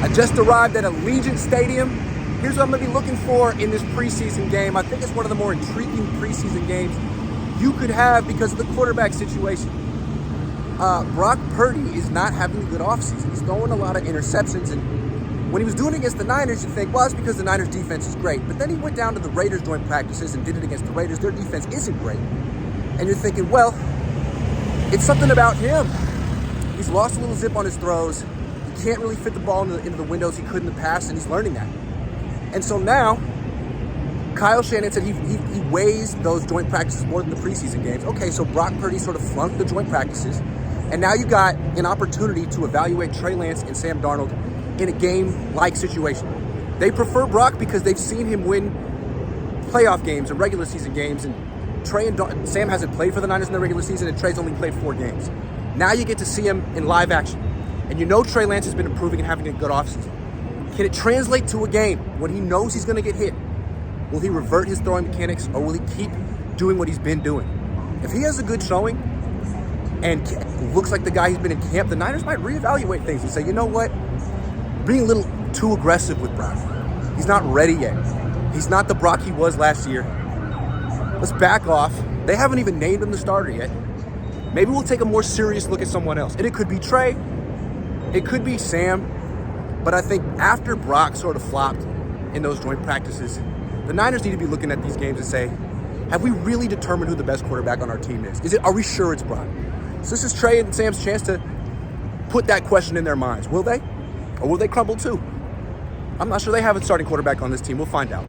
I just arrived at Allegiant Stadium. Here's what I'm going to be looking for in this preseason game. I think it's one of the more intriguing preseason games you could have because of the quarterback situation. Brock Purdy is not having a good offseason. He's throwing a lot of interceptions, and when he was doing it against the Niners, you think, well, it's because the Niners defense is great. But then he went down to the Raiders joint practices and did it against the Raiders. Their defense isn't great. And you're thinking, well, it's something about him. He's lost a little zip on his throws. He can't really fit the ball into the windows he could in the past, and he's learning that. And so now, Kyle Shanahan said he weighs those joint practices more than the preseason games. Okay, so Brock Purdy sort of flunked the joint practices, and now you got an opportunity to evaluate Trey Lance and Sam Darnold in a game-like situation. They prefer Brock because they've seen him win playoff games and regular season games, and Sam hasn't played for the Niners in the regular season, and Trey's only played 4 games. Now you get to see him in live action, and you know Trey Lance has been improving and having a good offseason. Can it translate to a game when he knows he's going to get hit? Will he revert his throwing mechanics, or will he keep doing what he's been doing? If he has a good showing and looks like the guy he's been in camp, the Niners might reevaluate things and say, you know what? Being a little too aggressive with Brock. He's not ready yet. He's not the Brock he was last year. Let's back off. They haven't even named him the starter yet. Maybe we'll take a more serious look at someone else. And it could be Trey. It could be Sam. But I think after Brock sort of flopped in those joint practices, the Niners need to be looking at these games and say, have we really determined who the best quarterback on our team is? Are we sure it's Brock? So this is Trey and Sam's chance to put that question in their minds. Will they? Or will they crumble too? I'm not sure they have a starting quarterback on this team. We'll find out.